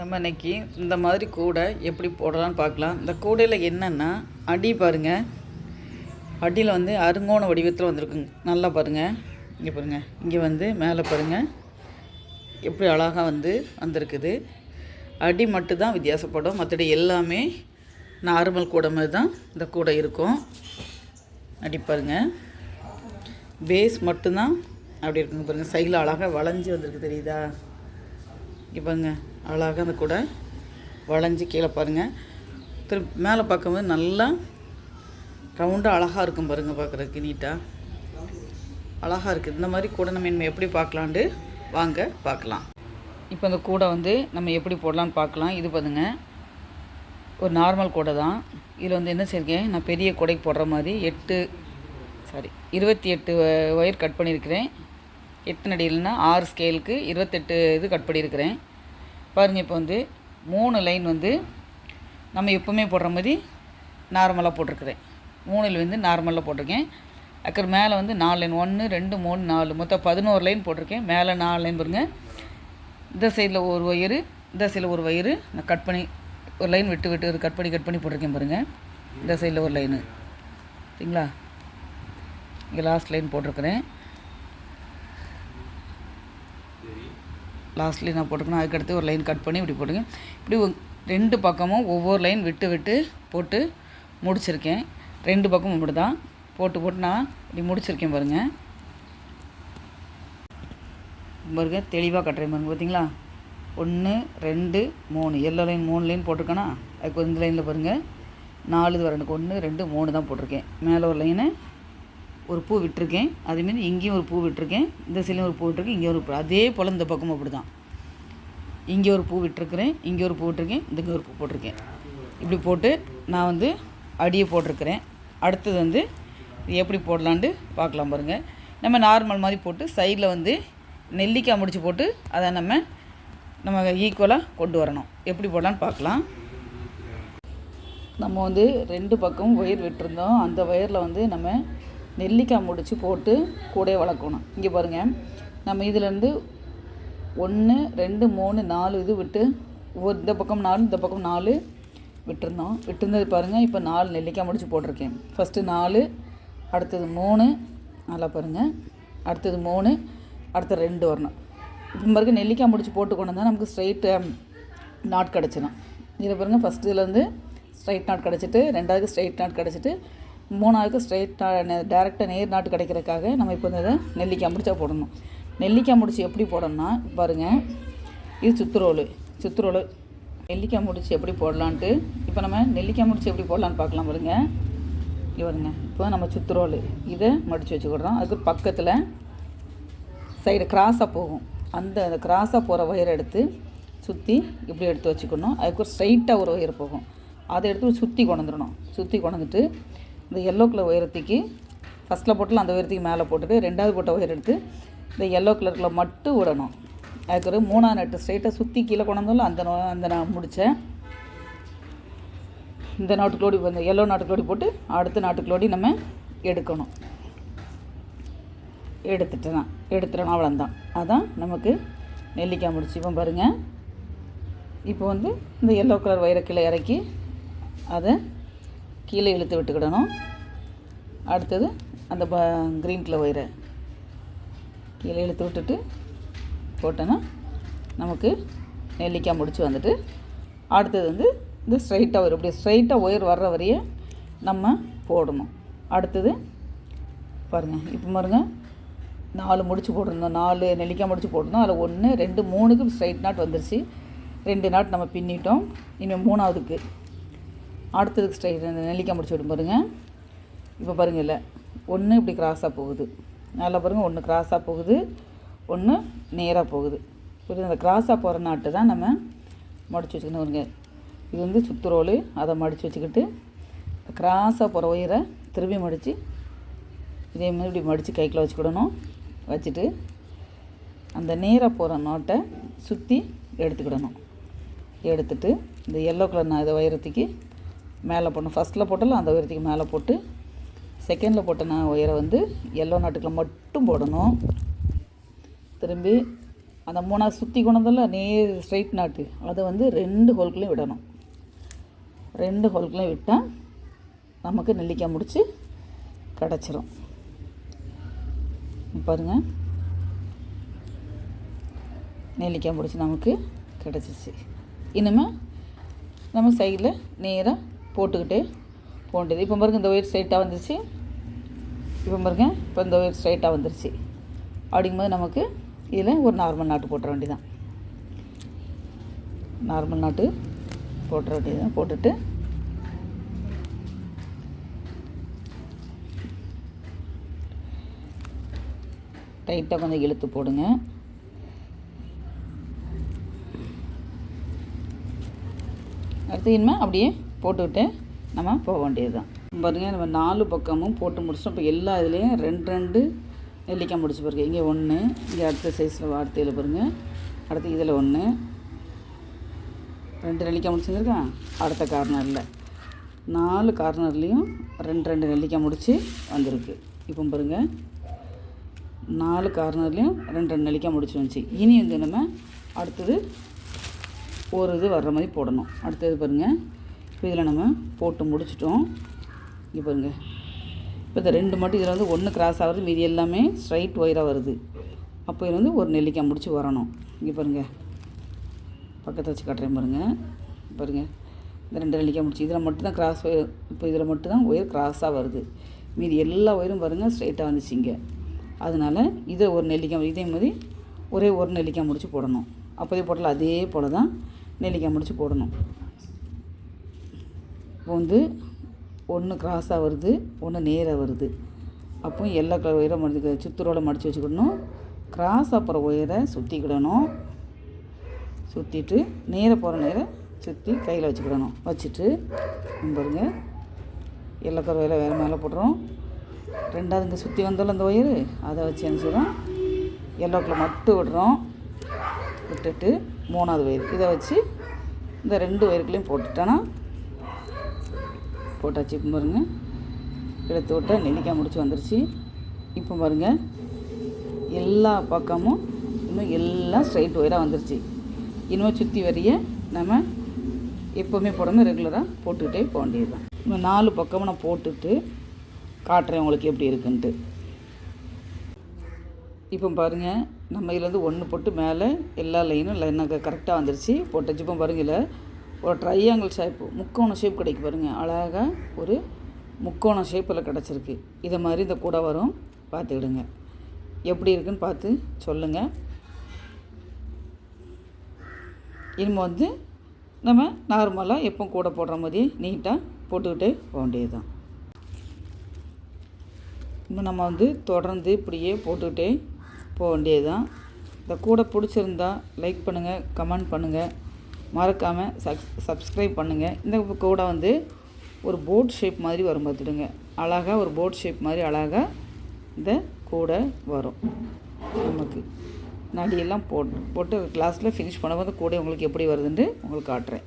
நம்ம இன்றைக்கி இந்த மாதிரி கூடை எப்படி போடலான்னு பார்க்கலாம். இந்த கூடையில் என்னென்னா அடி பாருங்கள், அடியில் வந்து அருங்கோண வடிவத்தில் வந்திருக்குங்க. நல்லா பாருங்கள், இங்கே பாருங்கள், இங்கே வந்து மேலே பாருங்கள் எப்படி அழகாக வந்திருக்குது. அடி மட்டும்தான் வித்தியாசப்படும், மற்றபடி எல்லாமே நார்மல் கூடை மாதிரி தான் இந்த கூடை இருக்கும். அடி பாருங்கள், பேஸ் மட்டும்தான் அப்படி இருக்குங்க. பாருங்கள் சைடில் அழகாக வளைஞ்சி வந்திருக்கு, தெரியுதா? இங்கே பாருங்கள் அழகாக அந்த கூடை வளைஞ்சி கீழே பாருங்கள். திரும்ப மேலே பார்க்கும்போது நல்லா ரவுண்டாக அழகாக இருக்கும் பாருங்கள், பார்க்குறதுக்கு நீட்டாக அழகாக இருக்குது. இந்த மாதிரி கூடை நம்ம எப்படி பார்க்கலான்ட்டு வாங்க பார்க்கலாம். இப்போ இந்த கூடை வந்து நம்ம எப்படி போடலான்னு பார்க்கலாம். இது பாருங்க ஒரு நார்மல் கூடை தான். இதில் வந்து என்ன செய்யிருக்கேன், நான் பெரிய கூடைக்கு போடுற மாதிரி 28 ஒயர் கட் பண்ணியிருக்கிறேன். 8 நடிகள்னா 6 ஸ்கேலுக்கு 28 இது கட் பண்ணியிருக்கிறேன் பாருங்கள். இப்போ வந்து 3 லைன் வந்து நம்ம எப்போவுமே போடுற மாதிரி நார்மலாக போட்டிருக்கிறேன். 3 வந்து நார்மலாக போட்டிருக்கேன். அதுக்கு மேலே வந்து 4 லைன், 1 2 3 4 மொத்தம் 11 லைன் போட்டிருக்கேன். மேலே 4 லைன் பாருங்கள். இந்த சைடில் ஒரு ஒயரு, இந்த சைடில் ஒரு ஒயரு நான் கட் பண்ணி ஒரு லைன் விட்டு கட் பண்ணி போட்டிருக்கேன் பாருங்கள். இந்த சைடில் ஒரு லைனு, சரிங்களா? இங்கே லாஸ்ட் லைன் போட்டிருக்கிறேன். லாஸ்ட்லேயும் நான் போட்டுக்கணும். அதுக்கடுத்து ஒரு லைன் கட் பண்ணி இப்படி போட்டுருக்கேன். இப்படி 2 பக்கமும் ஒவ்வொரு லைன் விட்டு போட்டு முடிச்சிருக்கேன். 2 பக்கமும் இப்படி தான் போட்டு நான் இப்படி முடிச்சிருக்கேன் பாருங்கள். தெளிவாக கட்டுறேன் பாருங்கள், பார்த்தீங்களா? 1 2 3 எல்லோ லைன் 3 லைன் போட்டிருக்கேன்னா அதுக்கு இந்த லைனில் பாருங்கள் 4 வரணுக்கு 1 2 3 தான் போட்டிருக்கேன். மேலே ஒரு லைனை ஒரு பூ விட்டுருக்கேன், அதேமாரி இங்கேயும் ஒரு பூ விட்டுருக்கேன், இந்த சைட்லையும் ஒரு பூ விட்டுருக்கேன், இங்கே ஒரு பூ, அதே போல் இந்த பக்கமும் அப்படி தான். இங்கே ஒரு பூ விட்டுருக்கிறேன், இங்கே ஒரு பூ விட்டுருக்கேன், இங்கே ஒரு பூ போட்டிருக்கேன். இப்படி போட்டு நான் வந்து அடியை போட்டிருக்கிறேன். அடுத்தது வந்து எப்படி போடலான்ட்டு பார்க்கலாம் பாருங்கள். நம்ம நார்மல் மாதிரி போட்டு சைடில் வந்து நெல்லிக்காய் முடிச்சு போட்டு அதை நம்ம ஈக்குவலாக கொண்டு வரணும். எப்படி போடலான்னு பார்க்கலாம். நம்ம வந்து 2 பக்கமும் ஒயர் விட்டுருந்தோம். அந்த ஒயரில் வந்து நம்ம நெல்லிக்காய் முடிச்சு போட்டு கூடையை வளர்க்கணும். இங்கே பாருங்கள், நம்ம இதிலேருந்து 1 2 3 4 இது விட்டு இந்த பக்கம் 4 இந்த பக்கம் 4 விட்டுருந்தது பாருங்கள். இப்போ 4 நெல்லிக்காய் முடிச்சு போட்டிருக்கேன். ஃபஸ்ட்டு 4, அடுத்தது 3, நல்லா பாருங்கள், அடுத்தது 3, அடுத்தது 2 வரணும். இப்போ பாருங்கள் நெல்லிக்காய் முடிச்சு போட்டு கொண்டு வந்தால் நமக்கு ஸ்ட்ரைட்டு நாட் கிடச்சிடும். இதில் பாருங்கள் ஃபஸ்ட்டு இதில் வந்து ஸ்ட்ரைட் நாட் கிடச்சிட்டு, 2வது ஸ்ட்ரைட் நாட் கிடச்சிட்டு, 3வது ஸ்ட்ரைட் டேரெக்டாக நேர் நாட்டு கிடைக்கிறதுக்காக நம்ம இப்போ இந்த நெல்லிக்காய் முடிச்சா போடணும். நெல்லிக்காய் முடிச்சு எப்படி போடணும்னா பாருங்கள், இது சுத்துரோல் நெல்லிக்காய் முடிச்சு எப்படி போடலான்ட்டு இப்போ நம்ம நெல்லிக்காய் முடிச்சு எப்படி போடலான்னு பார்க்கலாம் பாருங்கள். இங்கே பாருங்க, இப்போ நம்ம சுத்துரோல் இதை மடித்து வச்சுக்கிடுறோம். அதுக்கு பக்கத்தில் சைடு கிராஸாக போகும். அந்த கிராஸாக போகிற ஒயரை எடுத்து சுற்றி இப்படி எடுத்து வச்சுக்கணும். அதுக்கு ஒரு ஸ்ட்ரைட்டாக ஒரு ஒயர் போகும், அதை எடுத்து சுற்றி கொண்டுடணும். சுற்றி கொண்டுட்டு இந்த எல்லோ கலர் உயரத்துக்கு ஃபஸ்ட்டில் போட்டால் அந்த உயரத்துக்கு மேலே போட்டுட்டு 2வது போட்ட ஒயர் எடுத்து இந்த எல்லோ கலரில் மட்டும் விடணும். அதுக்கு ஒரு 3வது நட்டு ஸ்ட்ரைட்டாக சுற்றி கீழே கொண்டாந்தாலும் அந்த நான் முடித்தேன். இந்த நாட்டுக்குள்ளோடி இந்த எல்லோ நாட்டுக்குள்ளோடி போட்டு அடுத்த நாட்டுக்குள்ளோடி நம்ம எடுக்கணும். எடுத்துட்டோம் அவ்வளோதான். அதான் நமக்கு நெல்லிக்காய் முடிச்சு. இப்போ பாருங்கள், இப்போ வந்து இந்த எல்லோ கலர் ஒயரை கீழே இறக்கி அதை கீழே இழுத்து விட்டுக்கிடணும். அடுத்தது அந்த க்ரீன் கலர் ஒயரை கீழே இழுத்து விட்டுட்டு போட்டோன்னா நமக்கு நெல்லிக்காய் முடிச்சு வந்துட்டு, அடுத்தது வந்து இந்த ஸ்ட்ரைட்டாக ஒயர், இப்படி ஸ்ட்ரைட்டாக ஒயர் வர்ற வரைய நம்ம போடணும். அடுத்தது பாருங்கள், இப்போ பாருங்கள் 4 முடிச்சு போட்டிருந்தோம், 4 நெல்லிக்காய் முடிச்சு போட்டிருந்தோம். அதில் 1 2 3க்கு ஸ்ட்ரைட் நாட் வந்துருச்சு. 2 நாட் நம்ம பின்னிட்டோம். இனிமேல் 3வதுக்கு அடுத்ததுக்கு ஸ்ட்ரைட் அந்த நெல்லிக்காய் முடிச்சு விடும் பாருங்கள். இப்போ பாருங்கள், இல்லை 1 இப்படி கிராஸாக போகுது, நல்லா பாருங்கள், 1 கிராஸாக போகுது, 1 நேராக போகுது. புரியுது? அந்த கிராஸாக போகிற நாட்டு தான் நம்ம மடித்து வச்சுக்கணும். வருங்க, இது வந்து சுத்துரோல், அதை மடித்து வச்சுக்கிட்டு கிராஸாக போகிற ஒயரை திரும்பி மடித்து இதே மாதிரி இப்படி மடித்து கைக்குள்ளே வச்சுக்கிடணும். வச்சுட்டு அந்த நேராக போகிற நாட்டை சுற்றி எடுத்துக்கிடணும். எடுத்துட்டு இந்த எல்லோ கலர் நான் இதை உயரத்துக்கு மேலே போடணும். ஃபஸ்ட்டில் போட்டாலும் அந்த உயரத்துக்கு மேலே போட்டு, செகண்டில் போட்ட ஒயரை வந்து எல்லோ நாட்டுக்குள்ள மட்டும் போடணும். திரும்பி அந்த 3 சுற்றி கொண்டதில் நேர் ஸ்ட்ரைட் நாட்டு அதை வந்து 2 ஹோல்குள்ளேயும் விடணும். 2 ஹோல்குள்ளேயும் விட்டால் நமக்கு நெல்லிக்காய் முடிச்சு கிடச்சிரும். பாருங்கள், நெல்லிக்காய் முடிச்சு நமக்கு கிடச்சிச்சு. இனிமேல் நம்ம சைடில் நேராக போட்டுக்கிட்டே போண்டது. இப்போ பாருங்க, இந்த ஒயர் ஸ்ட்ரைட்டாக வந்துருச்சு. இப்போ பாருங்க, இப்போ இந்த ஒயர் ஸ்ட்ரைட்டாக வந்துருச்சு. அப்படிங்கும்போது நமக்கு இதில் ஒரு நார்மல் நாட்டு போட்டுற வேண்டியதான். நார்மல் நாட்டு போட்டுற வேண்டியதான். போட்டுட்டு டைட்டாக கொஞ்சம் இழுத்து போடுங்க. அடுத்து இனிமேல் அப்படியே போட்டுக்கிட்டு நம்ம போக வேண்டியது தான். பாருங்கள், நம்ம 4 பக்கமும் போட்டு முடிச்சிட்டோம். இப்போ எல்லா இதுலேயும் 2 நெல்லிக்காய் முடிச்சு பாருங்க. இங்கே 1, இங்கே அடுத்த சைஸில் அடுத்த இதில் பாருங்கள், அடுத்து இதில் 1, 2 நெல்லிக்காய் முடிச்சுருக்கேன். அடுத்த கார்னரில் 4 கார்னர்லேயும் 2 நெல்லிக்காய் முடிச்சு வந்திருக்கு. இப்போ பாருங்கள், 4 கார்னர்லேயும் 2 நெல்லிக்காய் முடிச்சு வந்துச்சு. இனி வந்து நம்ம அடுத்தது ஒரு இது வர்ற மாதிரி போடணும். அடுத்தது பாருங்கள், இப்போ இதில் நம்ம போட்டு முடிச்சிட்டோம். இங்கே பாருங்கள், இப்போ இந்த 2 மட்டும் இதில் வந்து 1 கிராஸ் ஆகுது, மீதி எல்லாமே ஸ்ட்ரைட் ஒயராக வருது. அப்போ இதில் வந்து ஒரு நெல்லிக்காய் முடிச்சு வரணும். இங்கே பாருங்கள், பக்கத்தை வச்சு காட்டுறேன் பாருங்கள். பாருங்கள், இந்த 2 நெல்லிக்காய் முடிச்சு இதில் மட்டும்தான் கிராஸ் ஒயர். இப்போ இதில் மட்டும்தான் ஒயர் கிராஸாக வருது, மீதி எல்லா ஒயரும் பாருங்கள் ஸ்ட்ரைட்டாக வந்துச்சு இங்கே. அதனால் இதை ஒரு நெல்லிக்காய், இதே மாதிரி ஒரே ஒரு நெல்லிக்காய் முடிச்சு போடணும். அப்போதே போடலாம், அதே போல் தான் நெல்லிக்காய் முடிச்சு போடணும். இப்போ வந்து 1 கிராஸாக வருது, 1 நேராக வருது. அப்போ எல்லா ஒயரை மடிச்சு சுத்தரோடு மடித்து வச்சுக்கிடணும். கிராஸாக போகிற ஒயரை சுற்றிக்கிடணும். சுற்றிட்டு நேராக போகிற நேரை சுற்றி கையில் வச்சுக்கிடணும். வச்சுட்டு பாருங்க, எல்லா ஒயரை வேறு மேலே போடுறோம். 2வது இங்கே சுற்றி வந்தாலும் அந்த ஒயரு அதை வச்சு அனுப்பிச்சிடும். எல்லோக்கில் மட்டும் விடுறோம். விட்டுட்டு 3வது ஒயர் இதை வச்சு இந்த 2 ஒயருக்குள்ளேயும் போட்டுட்டோன்னா போட்டாச்சு. இப்போ பாருங்கள், எடுத்து விட்டால் நெல்லிக்காய் முடிச்சு வந்துருச்சு. இப்போ பாருங்கள், எல்லா பக்கமும் இன்னும் எல்லாம் ஸ்ட்ரைட் ஒயராக வந்துருச்சு. இனிமேல் சுற்றி வரைய நம்ம எப்போவுமே போடாமல் ரெகுலராக போட்டுக்கிட்டே போக வேண்டியது தான். இன்னும் 4 பக்கமும் நான் போட்டுட்டு காட்டுறேன் உங்களுக்கு எப்படி இருக்குன்ட்டு. இப்போ பாருங்கள், நம்ம இதில் வந்து 1 போட்டு மேலே எல்லா லைனாக கரெக்டாக வந்துருச்சு. போட்டாச்சு. இப்போ பாருங்கள், ஒரு ட்ரையாங்கிள் ஷேப்பு, முக்கோண ஷேப் கிடைக்கும் பாருங்கள். அழகாக ஒரு முக்கோண ஷேப்பில் கிடச்சிருக்கு. இதை மாதிரி இந்த கூடை வரும், பார்த்துக்கிடுங்க. எப்படி இருக்குன்னு பார்த்து சொல்லுங்கள். இனிமேல் வந்து நம்ம நார்மலாக எப்போ கூடை போடுற மாதிரி நீட்டாக போட்டுக்கிட்டே போக வேண்டியது தான். இப்போ நம்ம வந்து தொடர்ந்து இப்படியே போட்டுக்கிட்டே போக வேண்டியது தான். இந்த கூடை பிடிச்சிருந்தா லைக் பண்ணுங்கள், கமெண்ட் பண்ணுங்கள், மறக்காமல் சப்ஸ்கிரைப் பண்ணுங்கள். இந்த கூடை வந்து ஒரு போட் ஷேப் மாதிரி வரும், பார்த்துடுங்க. அழகாக ஒரு போட் ஷேப் மாதிரி அழகாக இந்த கூடை வரும். நமக்கு நடியெல்லாம் போட்டு கிளாஸில் ஃபினிஷ் பண்ணும்போது கூடை உங்களுக்கு எப்படி வருதுன்னு உங்களுக்கு காட்டுறேன்.